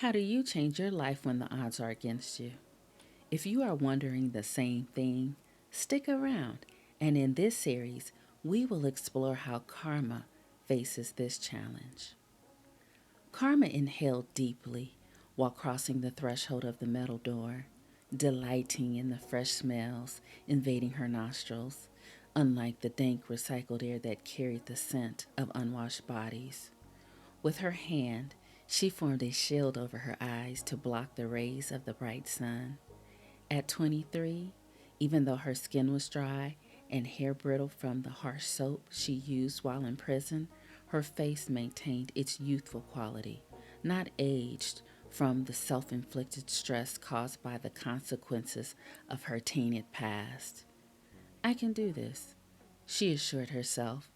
How do you change your life when the odds are against you? If you are wondering the same thing, stick around. And in this series, we will explore how karma faces this challenge. Karma inhaled deeply while crossing the threshold of the metal door, delighting in the fresh smells invading her nostrils, unlike the dank recycled air that carried the scent of unwashed bodies. With her hand, she formed a shield over her eyes to block the rays of the bright sun. At 23, even though her skin was dry and hair brittle from the harsh soap she used while in prison, her face maintained its youthful quality, not aged from the self inflicted stress caused by the consequences of her tainted past. I can do this, she assured herself.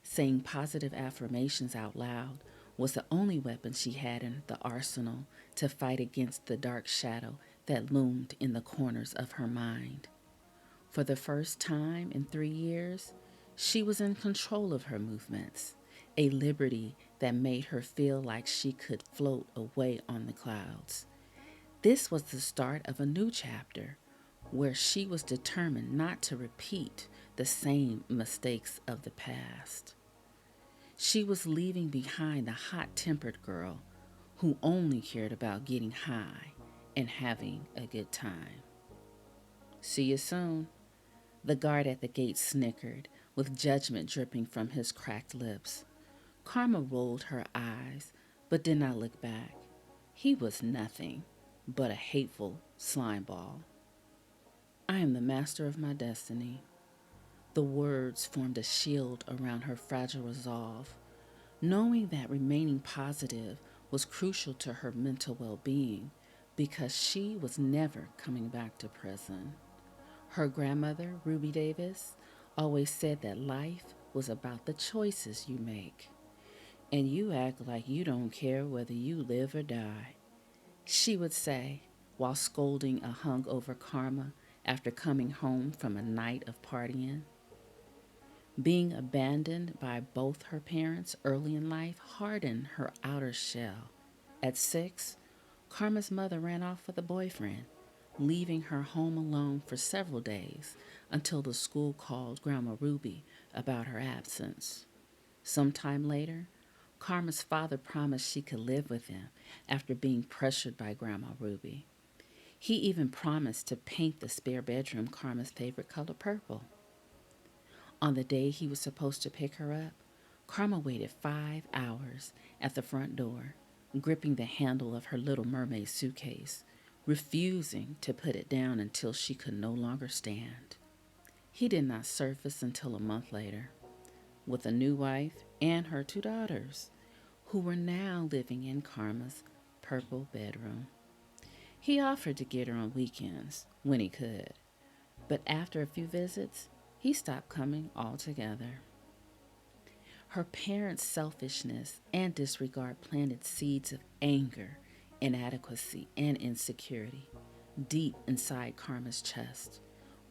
Saying positive affirmations out loud was the only weapon she had in the arsenal to fight against the dark shadow that loomed in the corners of her mind. For the first time in 3 years, she was in control of her movements, a liberty that made her feel like she could float away on the clouds. This was the start of a new chapter where she was determined not to repeat the same mistakes of the past. She was leaving behind the hot tempered girl who only cared about getting high and having a good time. See you soon. The guard at the gate snickered, with judgment dripping from his cracked lips. Karma rolled her eyes, but did not look back. He was nothing but a hateful slime ball. I am the master of my destiny. The words formed a shield around her fragile resolve, knowing that remaining positive was crucial to her mental well being because she was never coming back to prison. Her grandmother, Ruby Davis, always said that life was about the choices you make, and you act like you don't care whether you live or die, she would say while scolding a hungover Karma after coming home from a night of partying. Being abandoned by both her parents early in life hardened her outer shell. At 6, Karma's mother ran off with a boyfriend, leaving her home alone for several days until the school called Grandma Ruby about her absence. Sometime later, Karma's father promised she could live with him after being pressured by Grandma Ruby. He even promised to paint the spare bedroom Karma's favorite color purple. On the day he was supposed to pick her up, Karma waited 5 hours at the front door, gripping the handle of her Little Mermaid suitcase, refusing to put it down until she could no longer stand. He did not surface until a month later, with a new wife and her 2 daughters, who were now living in Karma's purple bedroom. He offered to get her on weekends when he could, but after a few visits, he stopped coming altogether. Her parents' selfishness and disregard planted seeds of anger, inadequacy, and insecurity deep inside Karma's chest.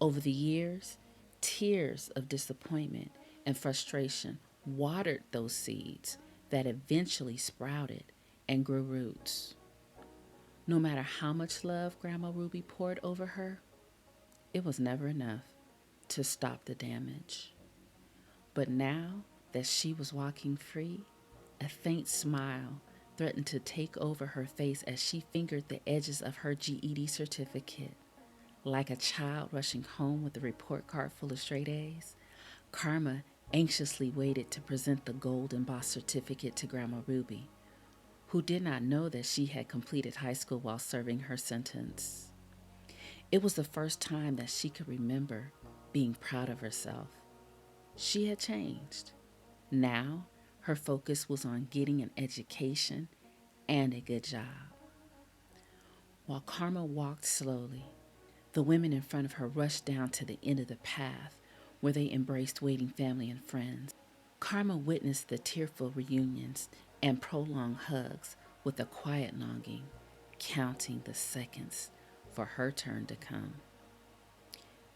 Over the years, tears of disappointment and frustration watered those seeds that eventually sprouted and grew roots. No matter how much love Grandma Ruby poured over her, it was never enough to stop the damage. But now that she was walking free, a faint smile threatened to take over her face as she fingered the edges of her GED certificate. Like a child rushing home with a report card full of straight A's, Karma anxiously waited to present the gold embossed certificate to Grandma Ruby, who did not know that she had completed high school while serving her sentence. It was the first time that she could remember being proud of herself. She had changed. Now, her focus was on getting an education and a good job. While Karma walked slowly, the women in front of her rushed down to the end of the path where they embraced waiting family and friends. Karma witnessed the tearful reunions and prolonged hugs with a quiet longing, counting the seconds for her turn to come.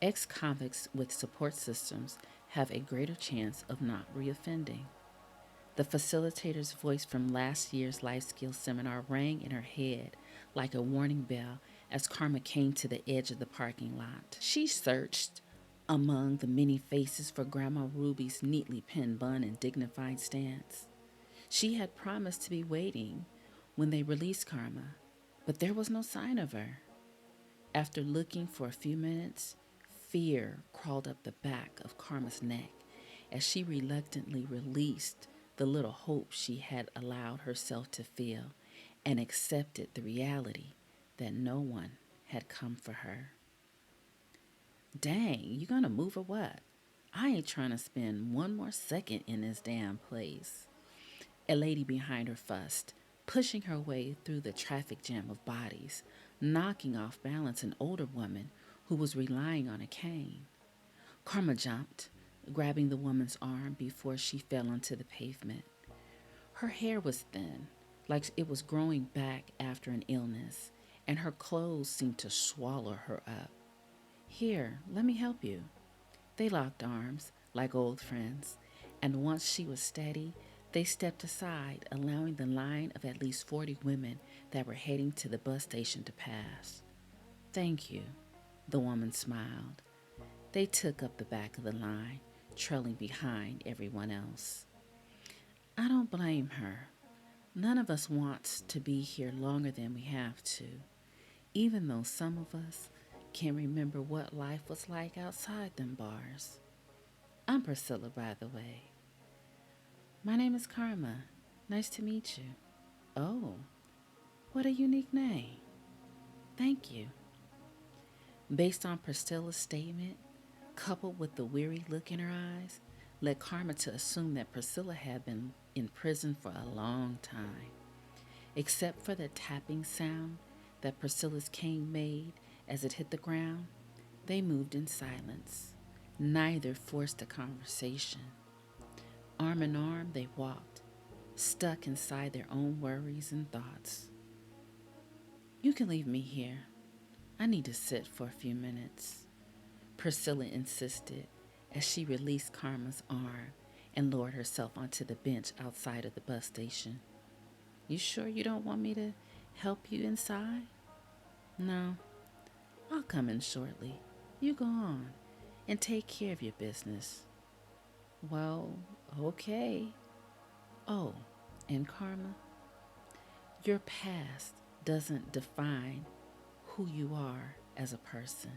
Ex convicts with support systems have a greater chance of not reoffending. The facilitator's voice from last year's life skills seminar rang in her head like a warning bell as Karma came to the edge of the parking lot. She searched among the many faces for Grandma Ruby's neatly pinned bun and dignified stance. She had promised to be waiting when they released Karma, but there was no sign of her. After looking for a few minutes, fear crawled up the back of Karma's neck as she reluctantly released the little hope she had allowed herself to feel and accepted the reality that no one had come for her. Dang, you gonna move or what? I ain't trying to spend one more second in this damn place. A lady behind her fussed, pushing her way through the traffic jam of bodies, knocking off balance an older woman who was relying on a cane. Karma jumped, grabbing the woman's arm before she fell onto the pavement. Her hair was thin, like it was growing back after an illness, and her clothes seemed to swallow her up. Here, let me help you. They locked arms, like old friends, and once she was steady, they stepped aside, allowing the line of at least 40 women that were heading to the bus station to pass. Thank you, the woman smiled. They took up the back of the line, trailing behind everyone else. I don't blame her. None of us wants to be here longer than we have to, even though some of us can remember what life was like outside them bars. I'm Priscilla, by the way. My name is Karma. Nice to meet you. Oh, what a unique name. Thank you. Based on Priscilla's statement, coupled with the weary look in her eyes, led Karma to assume that Priscilla had been in prison for a long time. Except for the tapping sound that Priscilla's cane made as it hit the ground, they moved in silence. Neither forced a conversation. Arm in arm, they walked, stuck inside their own worries and thoughts. You can leave me here. I need to sit for a few minutes, Priscilla insisted as she released Karma's arm and lowered herself onto the bench outside of the bus station. You sure you don't want me to help you inside? No, I'll come in shortly. You go on and take care of your business. Well, okay. Oh, and Karma, your past doesn't define who you are as a person.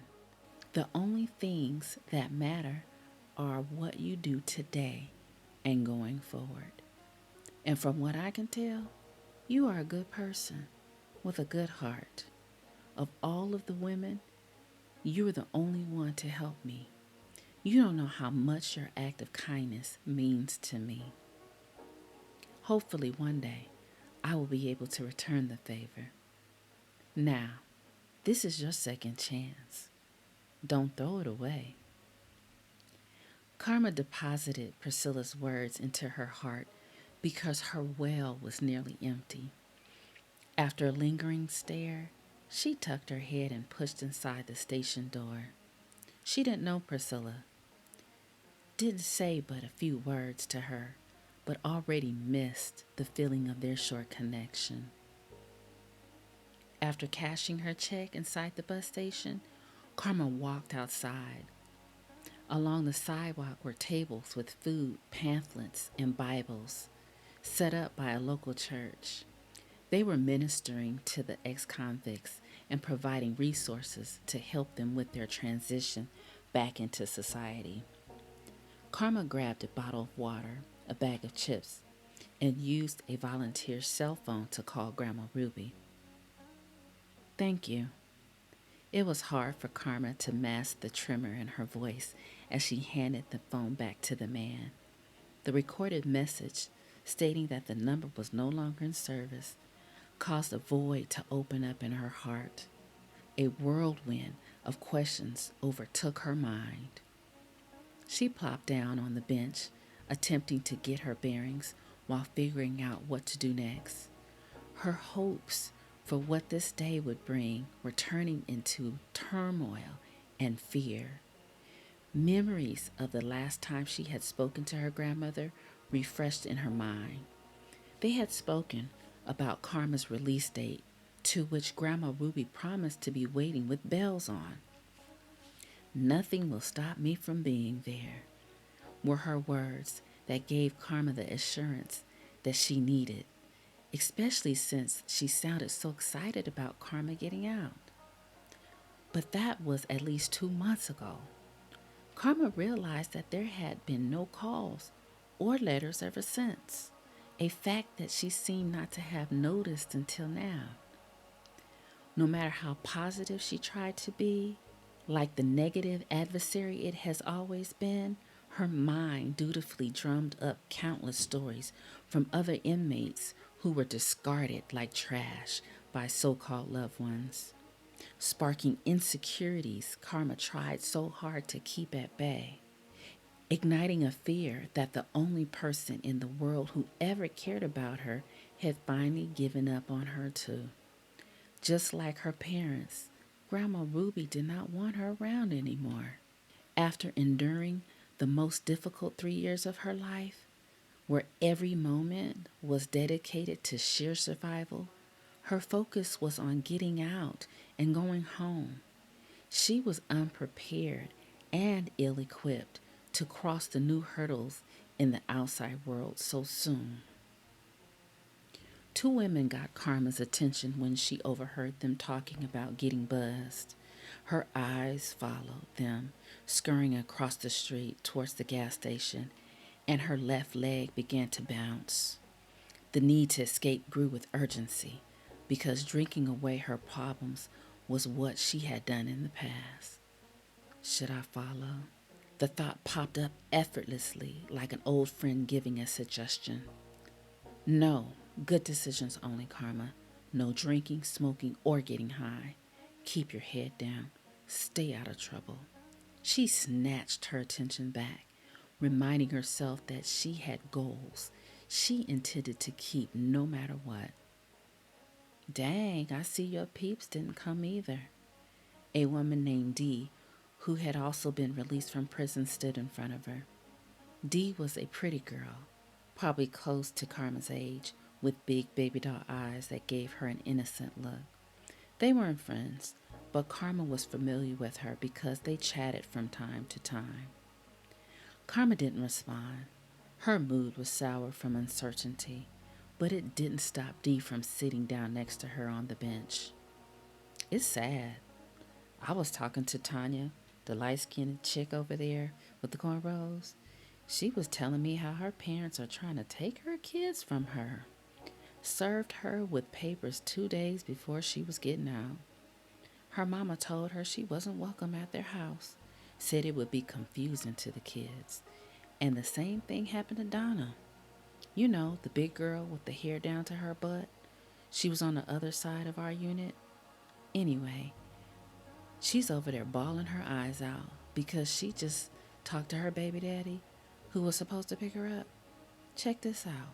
The only things that matter are what you do today and going forward. And from what I can tell, you are a good person with a good heart. Of all of the women, you're the only one to help me. You don't know how much your act of kindness means to me. Hopefully one day, I will be able to return the favor. Now, this is your second chance. Don't throw it away. Karma deposited Priscilla's words into her heart because her well was nearly empty. After a lingering stare, she tucked her head and pushed inside the station door. She didn't know Priscilla, didn't say but a few words to her, but already missed the feeling of their short connection. After cashing her check inside the bus station, Karma walked outside. Along the sidewalk were tables with food, pamphlets, and Bibles set up by a local church. They were ministering to the ex-convicts and providing resources to help them with their transition back into society. Karma grabbed a bottle of water, a bag of chips, and used a volunteer's cell phone to call Grandma Ruby. Thank you. It was hard for Karma to mask the tremor in her voice as she handed the phone back to the man. The recorded message, stating that the number was no longer in service, caused a void to open up in her heart. A whirlwind of questions overtook her mind. She plopped down on the bench, attempting to get her bearings while figuring out what to do next. Her hopes for what this day would bring were turning into turmoil and fear. Memories of the last time she had spoken to her grandmother refreshed in her mind. They had spoken about Karma's release date, to which Grandma Ruby promised to be waiting with bells on. Nothing will stop me from being there, were her words that gave Karma the assurance that she needed, especially since she sounded so excited about Karma getting out. But that was at least 2 months ago. Karma realized that there had been no calls or letters ever since, a fact that she seemed not to have noticed until now. No matter how positive she tried to be, like the negative adversary it has always been, her mind dutifully drummed up countless stories from other inmates who were discarded like trash by so called loved ones, sparking insecurities Karma tried so hard to keep at bay, igniting a fear that the only person in the world who ever cared about her had finally given up on her too. Just like her parents, Grandma Ruby did not want her around anymore. After enduring the most difficult 3 years of her life, where every moment was dedicated to sheer survival, her focus was on getting out and going home. She was unprepared and ill equipped to cross the new hurdles in the outside world so soon. Two women got Karma's attention when she overheard them talking about getting buzzed. Her eyes followed them, scurrying across the street towards the gas station, and her left leg began to bounce. The need to escape grew with urgency because drinking away her problems was what she had done in the past. Should I follow? The thought popped up effortlessly, like an old friend giving a suggestion. No, good decisions only, Karma. No drinking, smoking, or getting high. Keep your head down. Stay out of trouble. She snatched her attention back, reminding herself that she had goals she intended to keep no matter what. Dang, I see your peeps didn't come either. A woman named Dee, who had also been released from prison, stood in front of her. Dee was a pretty girl, probably close to Karma's age, with big baby doll eyes that gave her an innocent look. They weren't friends, but Karma was familiar with her because they chatted from time to time. Karma didn't respond. Her mood was sour from uncertainty, but it didn't stop Dee from sitting down next to her on the bench. It's sad. I was talking to Tanya, the light-skinned chick over there with the cornrows. She was telling me how her parents are trying to take her kids from her. Served her with papers 2 days before she was getting out. Her mama told her she wasn't welcome at their house, said it would be confusing to the kids. And the same thing happened to Donna. You know, the big girl with the hair down to her butt. She was on the other side of our unit. Anyway, she's over there bawling her eyes out because she just talked to her baby daddy, who was supposed to pick her up. Check this out.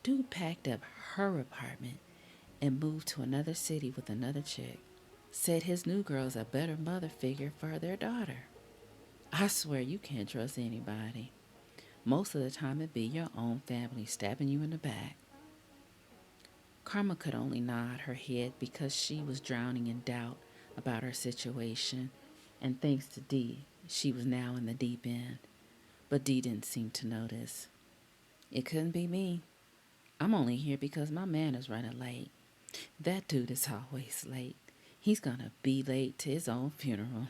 Dude packed up her apartment and moved to another city with another chick. Said his new girl's a better mother figure for their daughter. I swear you can't trust anybody. Most of the time it be your own family stabbing you in the back. Karma could only nod her head because she was drowning in doubt about her situation, and thanks to Dee, she was now in the deep end. But Dee didn't seem to notice. It couldn't be me. I'm only here because my man is running late. That dude is always late. He's gonna be late to his own funeral.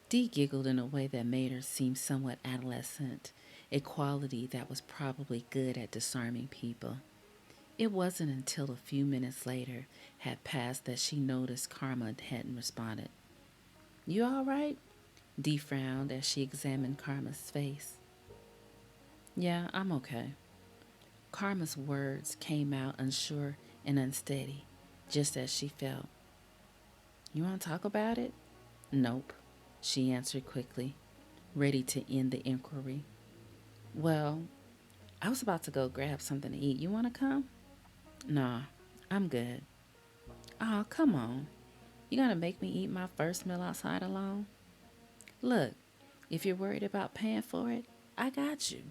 Dee giggled in a way that made her seem somewhat adolescent, a quality that was probably good at disarming people. It wasn't until a few minutes later had passed that she noticed Karma hadn't responded. You all right? Dee frowned as she examined Karma's face. Yeah, I'm okay. Karma's words came out unsure and unsteady, just as she felt. You want to talk about it? Nope, she answered quickly, ready to end the inquiry. Well, I was about to go grab something to eat. You want to come? Nah, I'm good. Aw, come on. You gonna make me eat my first meal outside alone? Look, if you're worried about paying for it, I got you.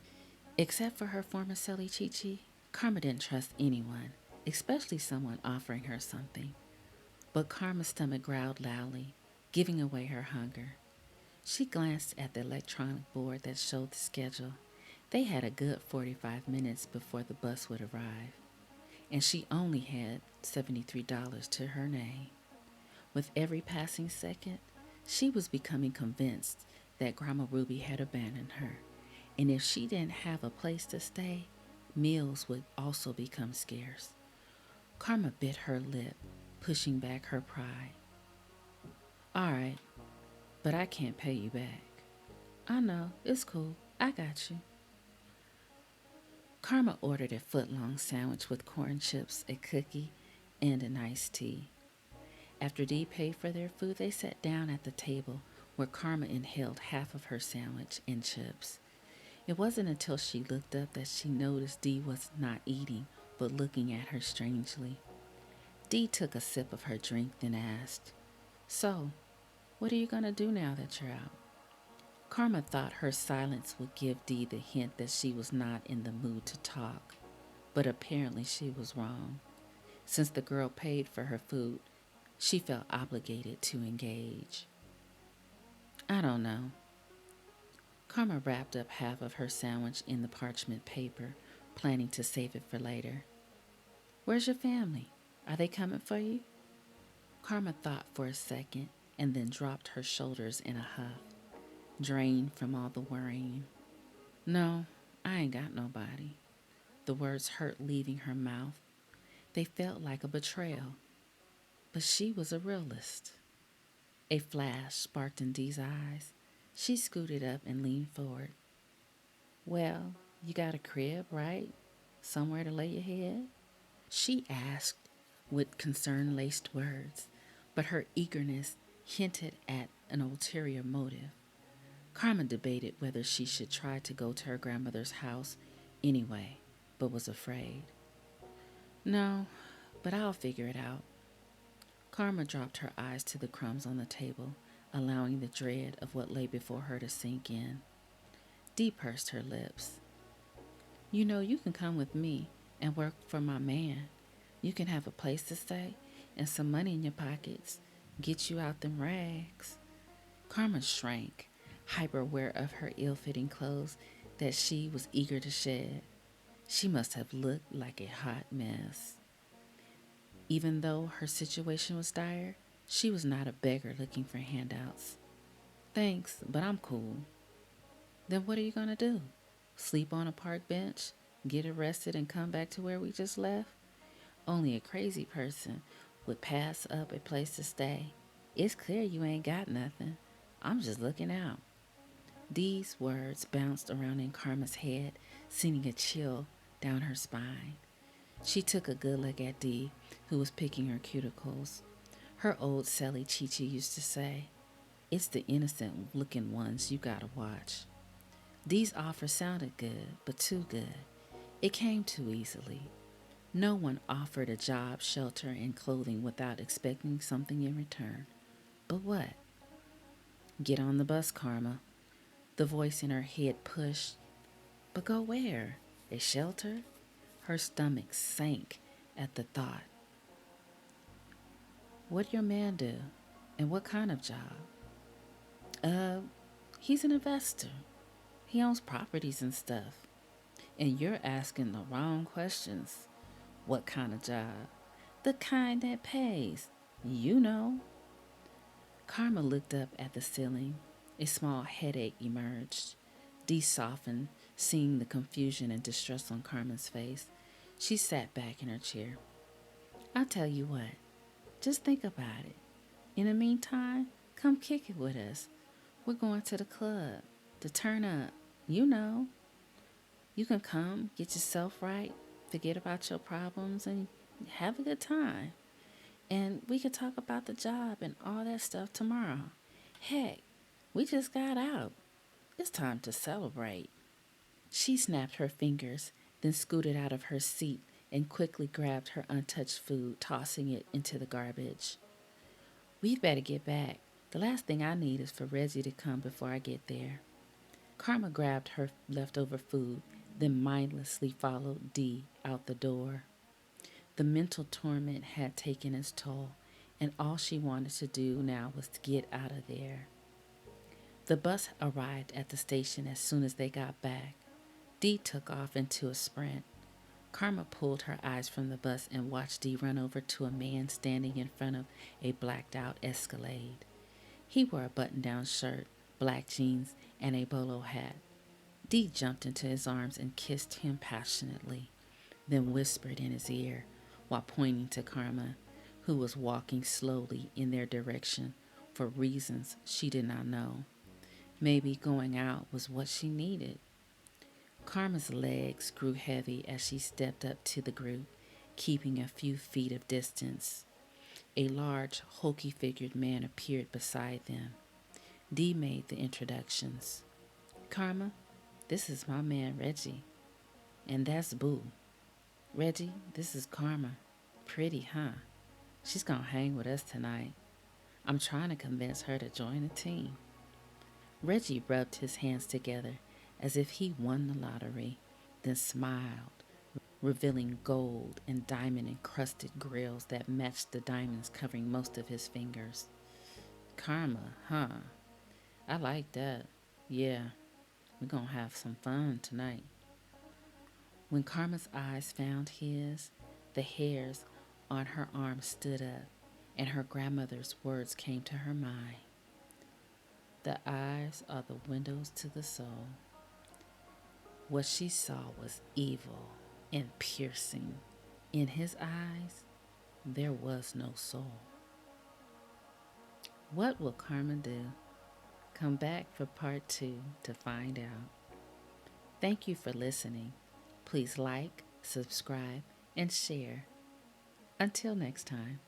Except for her former celly Chi-Chi, Karma didn't trust anyone, especially someone offering her something. But Karma's stomach growled loudly, giving away her hunger. She glanced at the electronic board that showed the schedule. They had a good 45 minutes before the bus would arrive, and she only had $73 to her name. With every passing second, she was becoming convinced that Grandma Ruby had abandoned her, and if she didn't have a place to stay, meals would also become scarce. Karma bit her lip, pushing back her pride. All right, but I can't pay you back. I know, it's cool. I got you. Karma ordered a foot-long sandwich with corn chips, a cookie, and an iced tea. After Dee paid for their food, they sat down at the table where Karma inhaled half of her sandwich and chips. It wasn't until she looked up that she noticed Dee was not eating, but looking at her strangely. Dee took a sip of her drink, then asked, "So, what are you going to do now that you're out?" Karma thought her silence would give Dee the hint that she was not in the mood to talk, but apparently she was wrong. Since the girl paid for her food, she felt obligated to engage. I don't know. Karma wrapped up half of her sandwich in the parchment paper, planning to save it for later. Where's your family? Are they coming for you? Karma thought for a second and then dropped her shoulders in a huff, drained from all the worrying. No, I ain't got nobody. The words hurt leaving her mouth. They felt like a betrayal. But she was a realist. A flash sparked in Dee's eyes. She scooted up and leaned forward. Well, you got a crib, right? Somewhere to lay your head? She asked with concern laced words, but her eagerness hinted at an ulterior motive. Carmen debated whether she should try to go to her grandmother's house anyway, but was afraid. No, but I'll figure it out. Karma dropped her eyes to the crumbs on the table, allowing the dread of what lay before her to sink in. Dee pursed her lips. You know, you can come with me and work for my man. You can have a place to stay and some money in your pockets. Get you out them rags. Karma shrank, hyper aware of her ill-fitting clothes that she was eager to shed. She must have looked like a hot mess. Even though her situation was dire, she was not a beggar looking for handouts. Thanks, but I'm cool. Then what are you going to do? Sleep on a park bench? Get arrested and come back to where we just left? Only a crazy person would pass up a place to stay. It's clear you ain't got nothing. I'm just looking out. These words bounced around in Karma's head, sending a chill down her spine. She took a good look at Dee, who was picking her cuticles. Her old Sally Chi-Chi used to say, "It's the innocent-looking ones you gotta watch." Dee's offer sounded good, but too good. It came too easily. No one offered a job, shelter, and clothing without expecting something in return. But what? Get on the bus, Karma. The voice in her head pushed. But go where? A shelter? Her stomach sank at the thought. What your man do? And what kind of job? Uh, he's an investor. He owns properties and stuff. And you're asking the wrong questions. What kind of job? The kind that pays. You know. Karma looked up at the ceiling. A small headache emerged. Dee softened, seeing the confusion and distress on Karma's face. She sat back in her chair. I'll tell you what. Just think about it. In the meantime, come kick it with us. We're going to the club to turn up. You know. You can come, get yourself right, forget about your problems, and have a good time. And we could talk about the job and all that stuff tomorrow. Heck, we just got out. It's time to celebrate. She snapped her fingers, then scooted out of her seat and quickly grabbed her untouched food, tossing it into the garbage. We better get back. The last thing I need is for Reggie to come before I get there. Karma grabbed her leftover food, then mindlessly followed Dee out the door. The mental torment had taken its toll, and all she wanted to do now was to get out of there. The bus arrived at the station as soon as they got back. Dee took off into a sprint. Karma pulled her eyes from the bus and watched Dee run over to a man standing in front of a blacked out Escalade. He wore a button down shirt, black jeans, and a bolo hat. Dee jumped into his arms and kissed him passionately, then whispered in his ear while pointing to Karma, who was walking slowly in their direction for reasons she did not know. Maybe going out was what she needed. Karma's legs grew heavy as she stepped up to the group, keeping a few feet of distance. A large, hulky-figured man appeared beside them. Dee made the introductions. Karma, this is my man Reggie, and that's Boo. Reggie, this is Karma. Pretty, huh? She's gonna hang with us tonight. I'm trying to convince her to join the team. Reggie rubbed his hands together as if he won the lottery, then smiled, revealing gold and diamond encrusted grills that matched the diamonds covering most of his fingers. Karma, huh? I like that. Yeah, we're gonna have some fun tonight. When Karma's eyes found his, the hairs on her arm stood up, and her grandmother's words came to her mind. The eyes are the windows to the soul. What she saw was evil and piercing. In his eyes, there was no soul. What will Karma do? Come back for part 2 to find out. Thank you for listening. Please like, subscribe, and share. Until next time.